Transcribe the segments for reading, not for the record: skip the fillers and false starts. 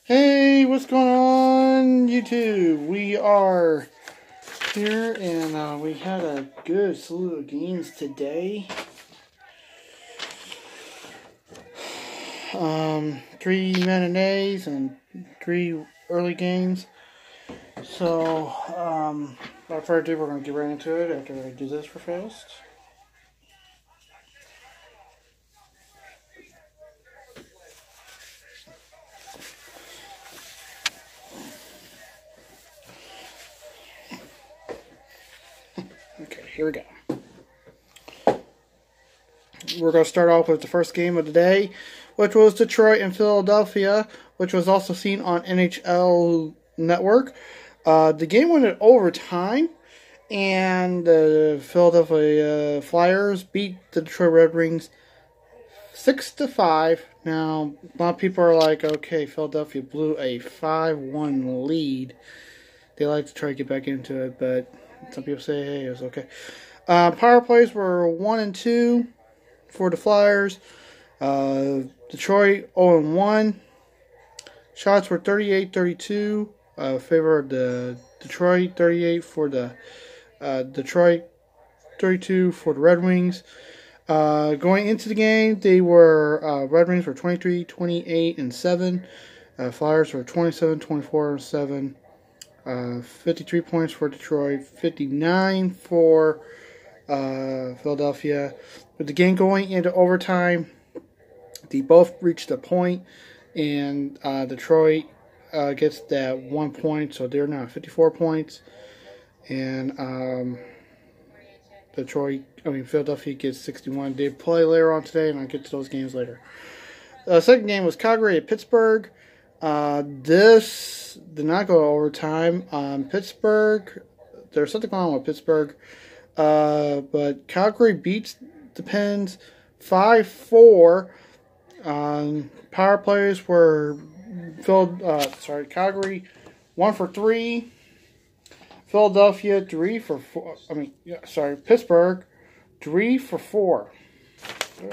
Hey, what's going on, YouTube? We are here, and we had a good slew of games today. 3 matinees and 3 early games. So, without further ado, we're going to get right into it after I do this for fast. Okay, here we go. We're going to start off with the first game of the day, which was Detroit and Philadelphia, which was also seen on NHL Network. The game went in overtime, and the Philadelphia Flyers beat the Detroit Red Wings 6-5. Now, a lot of people are like, okay, Philadelphia blew a 5-1 lead. They like to try to get back into it, but some people say, hey, it was okay. Power plays were 1 and 2 for the Flyers. Detroit 0-1. Shots were 38-32. Favor of the Detroit, 38 for the Detroit, 32 for the Red Wings. Going into the game, they were Red Wings were 23, 28, and 7. Flyers were 27, 24, and 7. 53 points for Detroit, 59 for Philadelphia. With the game going into overtime, they both reached a point, and Detroit gets that 1 point, so they're now 54 points. And Philadelphia gets 61. They play later on today, and I'll get to those games later. The second game was Calgary at Pittsburgh. This did not go to overtime. Pittsburgh, there's something going on with Pittsburgh. But Calgary beats the Pens 5-4. Power plays were Calgary 1 for 3. Philadelphia 3 for 4. Pittsburgh 3 for 4. 3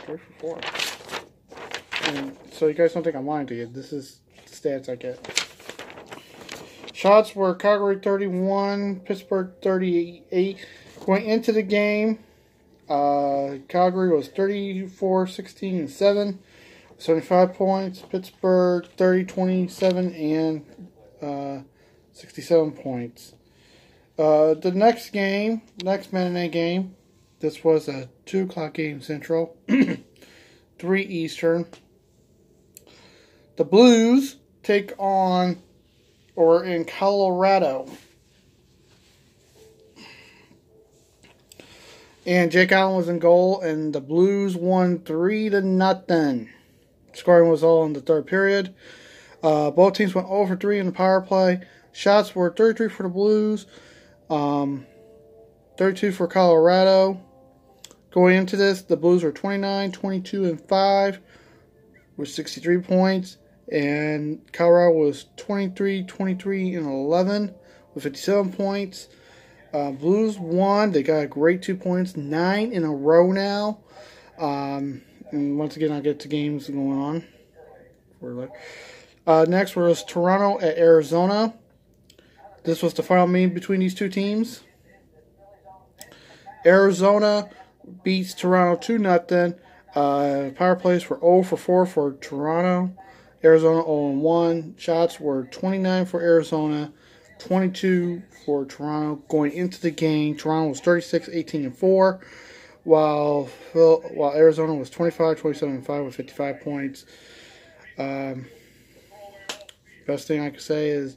for 4. And so you guys don't think I'm lying to you. This is the stats I get. Shots were Calgary 31, Pittsburgh 38. Going into the game, Calgary was 34, 16, and 7, 75 points. Pittsburgh 30, 27, and 67 points. The next matinee game, this was a 2 o'clock game Central, 3 Eastern. The Blues take on, or in Colorado. And Jake Allen was in goal, and the Blues won 3-0. Scoring was all in the third period. Both teams went 0 for 3 in the power play. Shots were 33 for the Blues, 32 for Colorado. Going into this, the Blues were 29, 22, and 5 with 63 points. And Colorado was 23, 23, and 11 with 57 points. Blues won. They got a great 2 points. 9 in a row now. And once again, I'll get to games going on. Next was Toronto at Arizona. This was the final meeting between these two teams. Arizona beats Toronto 2-0. Power plays were 0 for 4 for Toronto. Arizona 0-1. Shots were 29 for Arizona, 22 for Toronto. Going into the game, Toronto was 36, 18, and 4, while Arizona was 25, 27, and 5 with 55 points. Best thing I can say is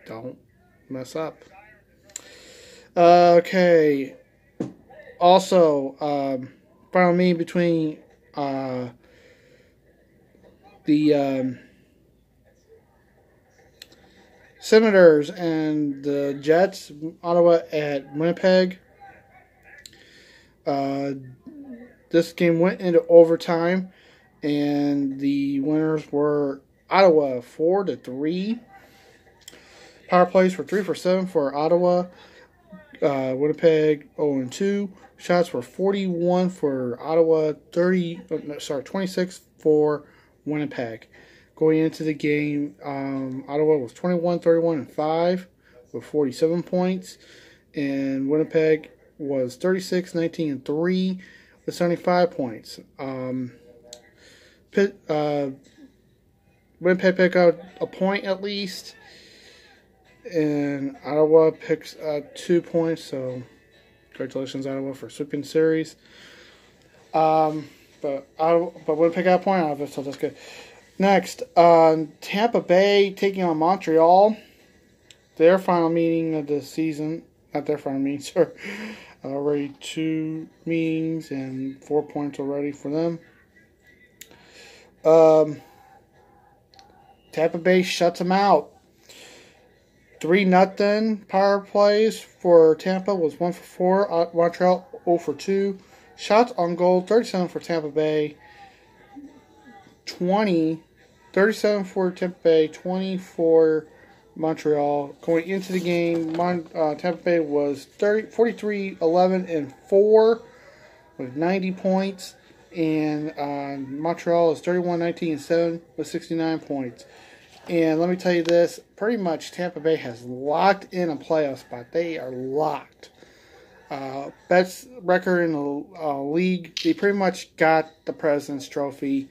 don't mess up. Okay. Also, final meeting between the Senators and the Jets, Ottawa at Winnipeg. This game went into overtime, and the winners were Ottawa 4-3. Power plays were 3 for 7 for Ottawa. Winnipeg 0-2. Shots were 41 for Ottawa, 26 for Winnipeg. Going into the game, Ottawa was 21-31-5 with 47 points. And Winnipeg was 36-19-3 with 75 points. Winnipeg picked out a point at least. And Ottawa picks 2 points. So congratulations, Ottawa, for sweeping the series. But Winnipeg got a point out of it, so that's good. Next, Tampa Bay taking on Montreal. Their final meeting of the season. Not their final meeting, sorry. Already 2 meetings and 4 points already for them. Tampa Bay shuts them out. 3-0 power plays for Tampa was 1 for 4. Montreal 0 for 2. Shots on goal, 37 for Tampa Bay. 37 for Tampa Bay, 20 for Montreal. Going into the game, Tampa Bay was 43-11-4 with 90 points. And Montreal is 31-19-7 with 69 points. And let me tell you this, pretty much Tampa Bay has locked in a playoff spot. They are locked. Best record in the league. They pretty much got the President's Trophy.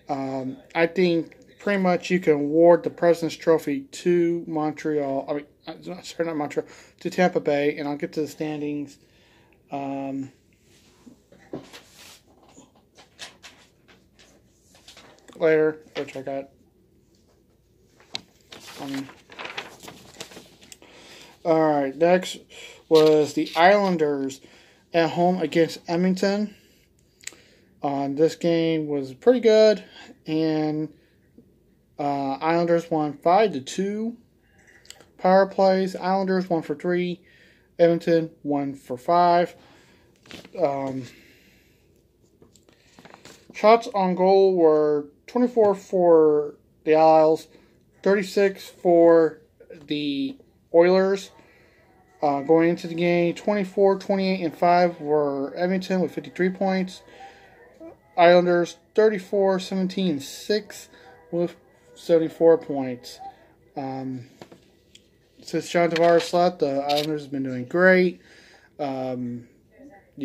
I think pretty much you can award the President's Trophy to Montreal. Not Montreal, to Tampa Bay. And I'll get to the standings. Later, which I got. Alright, next was the Islanders at home against Edmonton. This game was pretty good, and Islanders won 5-2. Power plays, Islanders 1 for 3, Edmonton 1 for 5. Shots on goal were 24 for the Isles, 36 for the Oilers. Going into the game, 24, 28, and 5 were Edmonton with 53 points. Islanders 34, 17, and 6 with 74 points. Since John Tavares left, the Islanders have been doing great. You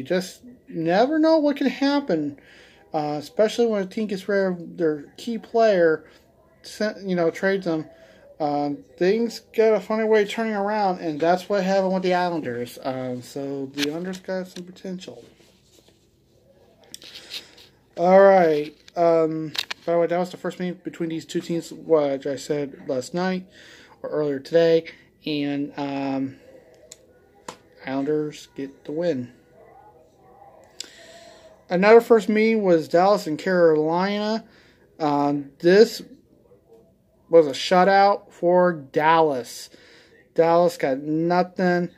just never know what can happen, especially when a team gets rid of their key player, trades them. Things get a funny way of turning around, and that's what happened with the Islanders. So the Islanders got some potential. All right. By the way, that was the first meeting between these two teams, which I said last night or earlier today, and Islanders get the win. Another first meeting was Dallas and Carolina. This was a shutout for Dallas. Dallas got nothing,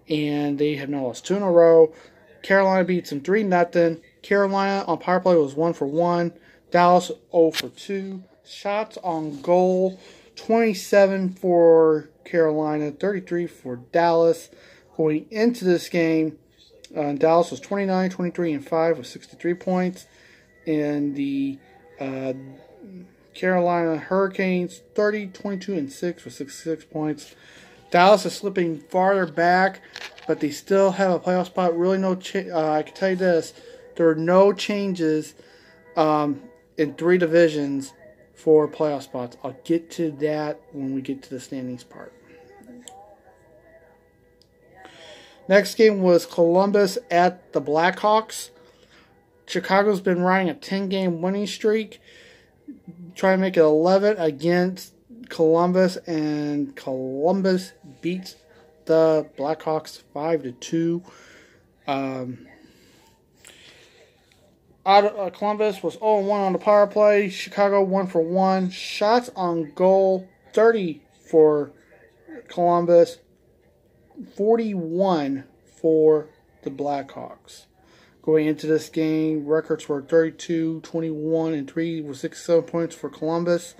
and they have now lost 2 in a row. Carolina beats them 3-0. Carolina on power play was 1 for 1. Dallas 0 for 2. Shots on goal, 27 for Carolina, 33 for Dallas. Going into this game, Dallas was 29, 23, and 5 with 63 points. And the Carolina Hurricanes, 30, 22, and 6 with 66 points. Dallas is slipping farther back, but they still have a playoff spot. Really I can tell you this, there are no changes in 3 divisions for playoff spots. I'll get to that when we get to the standings part. Next game was Columbus at the Blackhawks. Chicago's been riding a 10-game winning streak, trying to make it 11 against Columbus, and Columbus beats the Blackhawks 5-2. Columbus was 0-1 on the power play. Chicago 1 for 1. Shots on goal, 30 for Columbus, 41 for the Blackhawks. Going into this game, records were 32, 21, and 3 with 67 points for Columbus.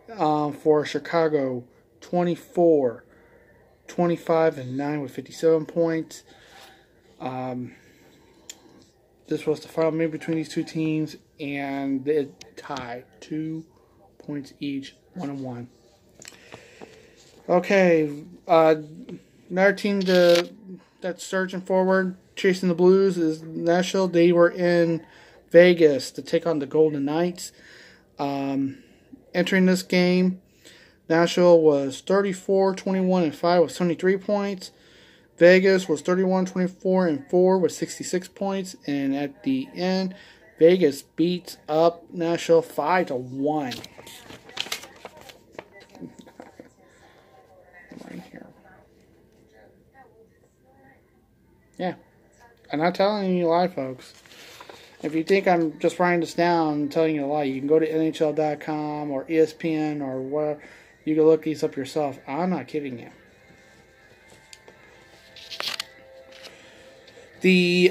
For Chicago, 24, 25, and 9 with 57 points. This was the final meeting between these two teams, and it tied 2 points each, 1-1. Okay, another team that's surging forward, chasing the Blues, is Nashville. They were in Vegas to take on the Golden Knights. Entering this game, Nashville was 34-21-5 with 73 points. Vegas was 31-24-4 with 66 points. And at the end, Vegas beats up Nashville 5-1. Right here. Yeah. I'm not telling you a lie, folks. If you think I'm just writing this down and telling you a lie, you can go to NHL.com or ESPN or whatever. You can look these up yourself. I'm not kidding you. The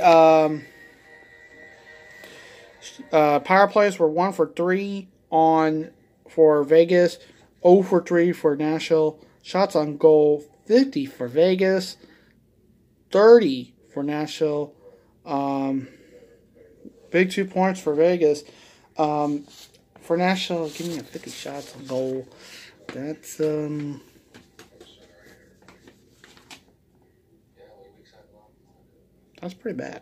power plays were 1 for 3 for Vegas, 0 for 3 for Nashville. Shots on goal, 50 for Vegas, 30 for Nashville. Big 2 points for Vegas. For Nashville, give me a 50 shots on goal. That's pretty bad.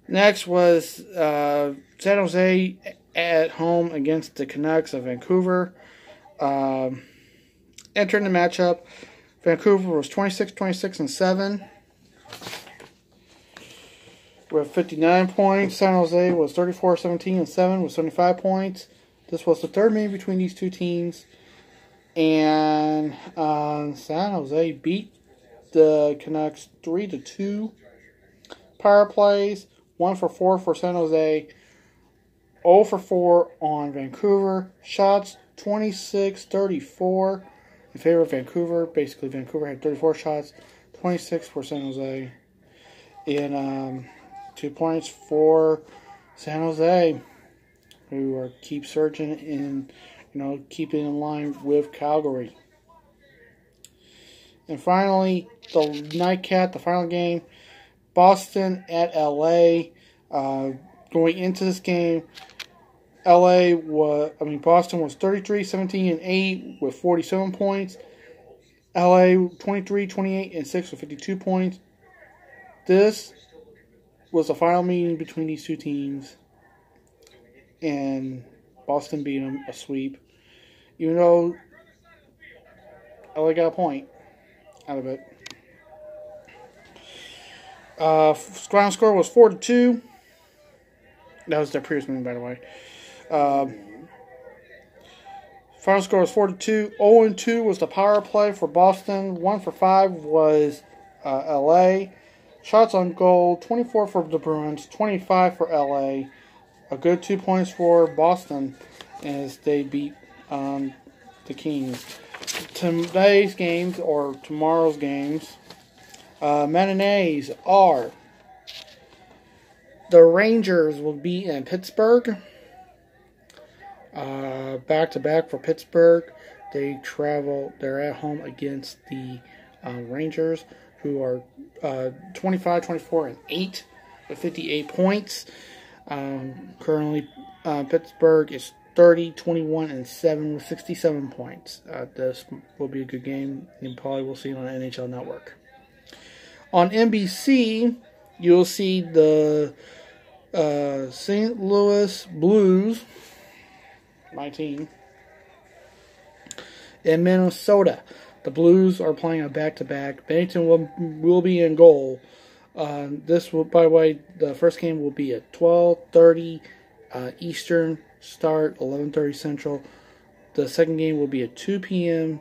Next was San Jose at home against the Canucks of Vancouver. Entering the matchup, Vancouver was 26-26-7 with 59 points. San Jose was 34-17-7 with 75 points. This was the third meeting between these two teams. And San Jose beat the Canucks 3-2. Power plays, 1 for 4 for San Jose, 0 for 4 on Vancouver. Shots, 26-34 in favor of Vancouver. Basically, Vancouver had 34 shots, 26 for San Jose. And 2 points for San Jose, who keep surging and keeping in line with Calgary. And finally, the nightcap, the final game, Boston at LA. Going into this game, Boston was 33-17-8 with 47 points. LA 23-28-6 with 52 points. This was the final meeting between these two teams, and Boston beat them a sweep. Even though LA got a point out of it. Final score was 4-2. That was their previous meeting, by the way. Final score was 4-2. 0-2 was the power play for Boston. 1 for 5 was LA. Shots on goal, 24 for the Bruins, 25 for LA. A good 2 points for Boston as they beat the Kings. Today's games, or tomorrow's games, matinees are the Rangers will be in Pittsburgh. Back-to-back for Pittsburgh. They're at home against the Rangers, who are 25-24-8 with 58 points. Currently, Pittsburgh is 30-21-7 with 67 points. This will be a good game. You probably will see it on the NHL Network. On NBC, you'll see the St. Louis Blues, my team, in Minnesota. The Blues are playing a back-to-back. Bennington will be in goal. This will, by the way, the first game will be at 12:30 Eastern start, 11:30 Central. The second game will be at 2 p.m.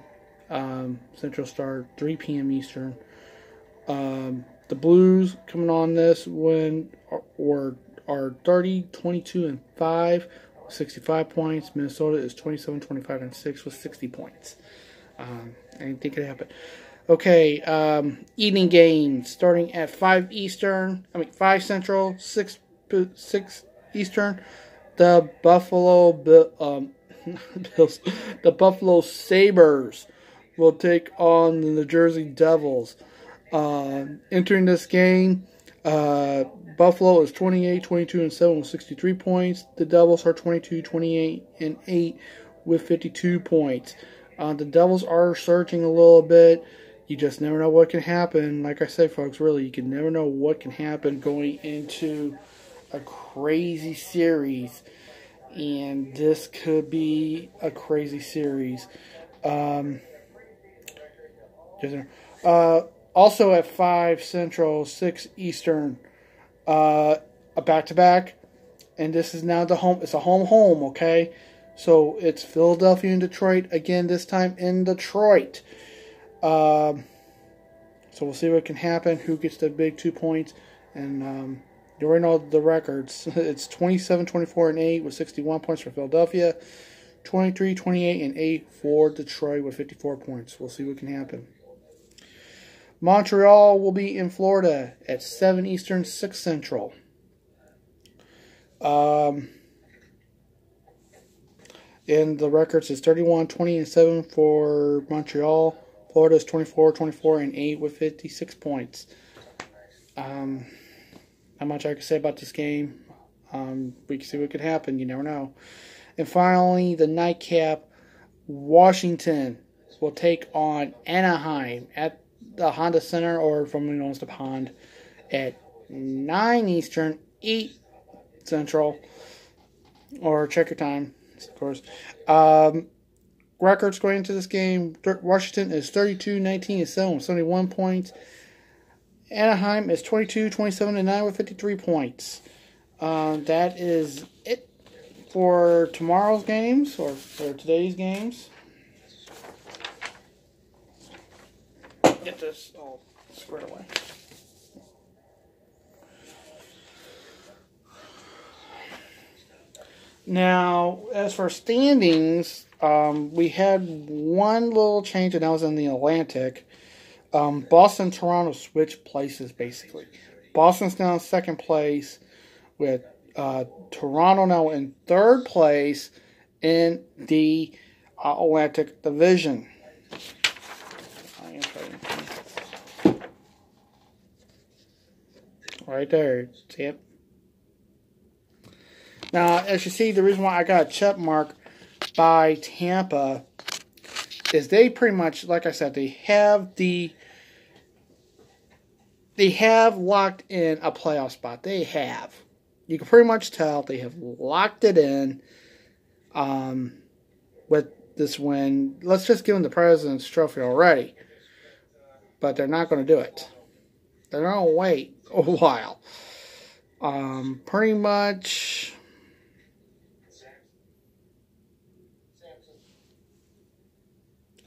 Central start, 3 p.m. Eastern. The Blues coming on this win are 30-22-5 with 65 points. Minnesota is 27-25-6 with 60 points. Anything could happen. Okay, evening games starting at 5 Central, 6 Eastern. The Buffalo Bills, the Buffalo Sabres will take on the New Jersey Devils. Entering this game, Buffalo is 28, 22, and 7 with 63 points. The Devils are 22, 28, and 8 with 52 points. The Devils are surging a little bit. You just never know what can happen. Like I said, folks, really, you can never know what can happen going into a crazy series. And this could be a crazy series. Also at 5 Central, 6 Eastern, a back-to-back. And this is now the home. It's a home, okay? So it's Philadelphia and Detroit again, this time in Detroit. So we'll see what can happen, who gets the big 2 points. And you already know the records. It's 27, 24, and 8 with 61 points for Philadelphia. 23, 28, and 8 for Detroit with 54 points. We'll see what can happen. Montreal will be in Florida at 7 Eastern, 6 Central. And the records is 31, 20, and 7 for Montreal. Florida is 24, 24, and 8 with 56 points. Not much I can say about this game. We can see what could happen. You never know. And finally, the nightcap, Washington will take on Anaheim at the Honda Center, or formerly known as the Pond, at 9 Eastern, 8 Central, or check your time, of course. Records going into this game, Washington is 32, 19, and 7 with 71 points. Anaheim is 22, 27, and 9 with 53 points. That is it for tomorrow's games, or for today's games. Get this all squared away. Now, as for standings, we had one little change, and that was in the Atlantic. Boston and Toronto switched places, basically. Boston's now in second place, with Toronto now in third place in the Atlantic Division. Right there, see it? Now, as you see, the reason why I got a check mark by Tampa is they pretty much, like I said, they have locked in a playoff spot. They have. You can pretty much tell they have locked it in with this win. Let's just give them the President's Trophy already. But they're not going to do it. They're going to wait a while. Pretty much,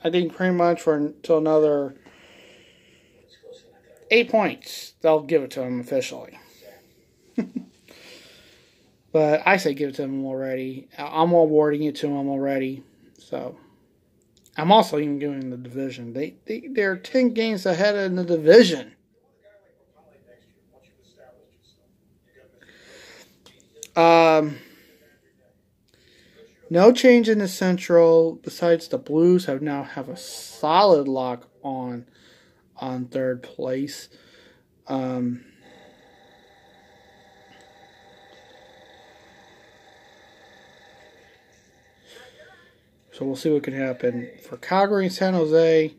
I think pretty much for until another 8 points, they'll give it to them officially. But I say give it to them already. I'm awarding it to them already. So I'm also even giving the division. They're 10 games ahead in the division. No change in the Central. Besides, the Blues now have a solid lock on third place. So we'll see what can happen. For Calgary and San Jose,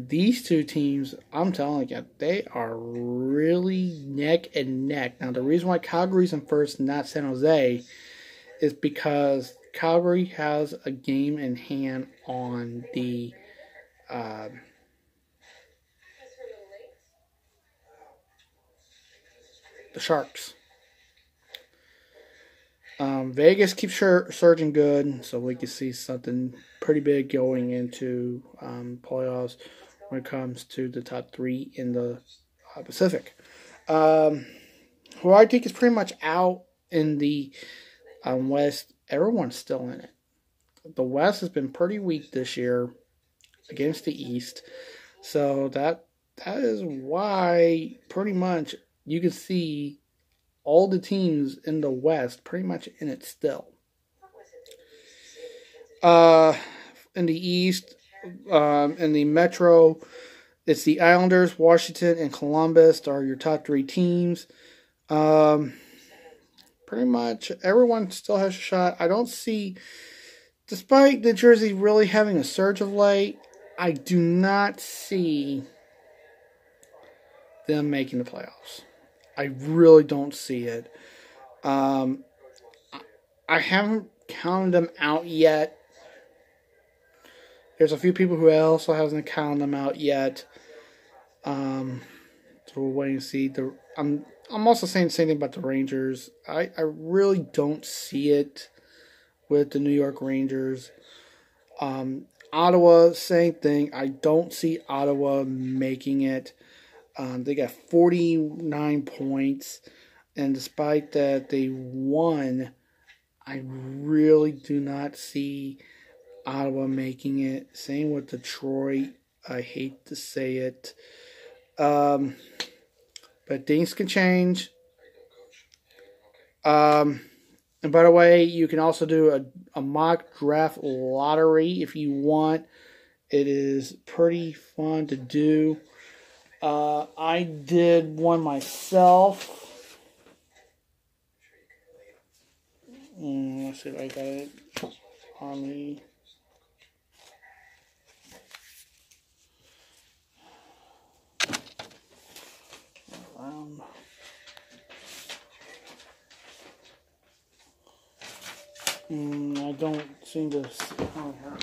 these two teams, I'm telling you, they are really neck and neck. Now, the reason why Calgary's in first and not San Jose is because Calgary has a game in hand on the Sharks. Vegas keeps surging good, so we can see something pretty big going into playoffs when it comes to the top 3 in the Pacific. Who I think is pretty much out in the West, everyone's still in it. The West has been pretty weak this year against the East, so that is why pretty much you can see all the teams in the West pretty much in it still. In the East, in the Metro, It's the Islanders, Washington, and Columbus are your top 3 teams. Pretty much everyone still has a shot. I don't see, despite New Jersey really having a surge of late, I do not see them making the playoffs. I really don't see it. I haven't counted them out yet. There's a few people who also hasn't counted them out yet. So we'll wait and see. I'm also saying the same thing about the Rangers. I really don't see it with the New York Rangers. Ottawa, same thing. I don't see Ottawa making it. They got 49 points. And despite that they won, I really do not see Ottawa making it. Same with Detroit. I hate to say it. But things can change. And by the way, you can also do a mock draft lottery if you want. It is pretty fun to do. I did one myself. Let's see if I got it on me. I don't seem to see. Oh, here.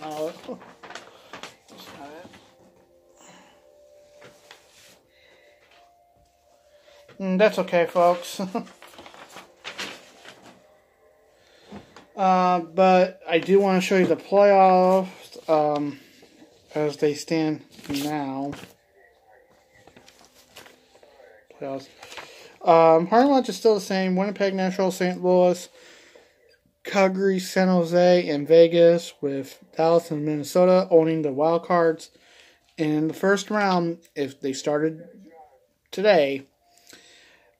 No, that's not it. That's okay, folks. But I do want to show you the playoffs as they stand now. Playoffs. Party Lunch is still the same. Winnipeg, Nashville, St. Louis, Calgary, San Jose, and Vegas, with Dallas and Minnesota owning the wild cards. In the first round, if they started today,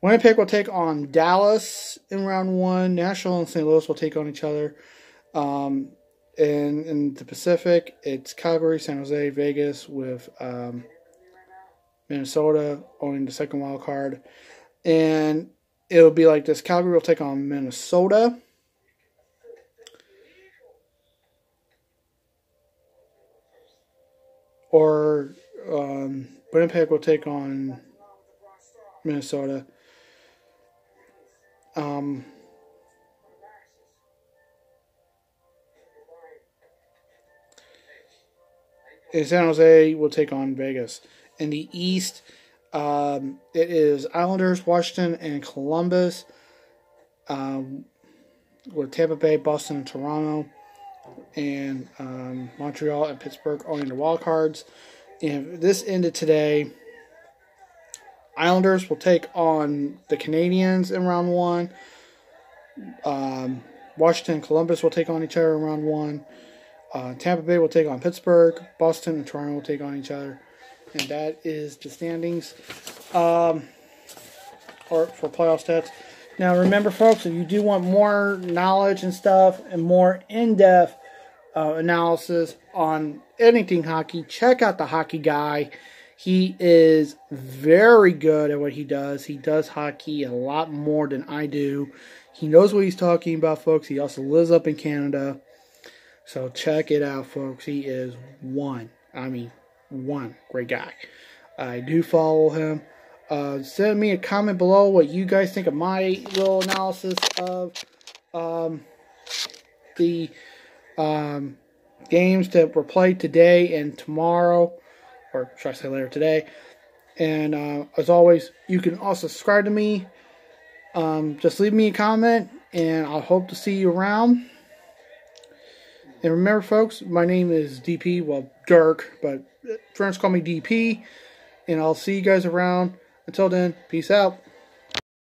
Winnipeg will take on Dallas in round 1. Nashville and St. Louis will take on each other. And in the Pacific, it's Calgary, San Jose, Vegas, with Minnesota owning the second wild card. And it'll be like this. Calgary will take on Minnesota. Or Winnipeg will take on Minnesota. And San Jose will take on Vegas. In the East, it is Islanders, Washington, and Columbus, with Tampa Bay, Boston, and Toronto, and Montreal and Pittsburgh owning the wild cards. And if this ended today, Islanders will take on the Canadiens in round 1. Washington and Columbus will take on each other in round 1. Tampa Bay will take on Pittsburgh. Boston and Toronto will take on each other. And that is the standings or for playoff stats. Now, remember, folks, if you do want more knowledge and stuff and more in-depth analysis on anything hockey, check out the Hockey Guy. He is very good at what he does. He does hockey a lot more than I do. He knows what he's talking about, folks. He also lives up in Canada. So check it out, folks. He is one great guy. I do follow him. Send me a comment below what you guys think of my little analysis of the games that were played today and tomorrow, or should I say later today. And as always, you can also subscribe to me. Just leave me a comment, and I'll hope to see you around. And remember, folks, my name is DP, well, Dirk, but friends call me DP. And I'll see you guys around. Until then, peace out.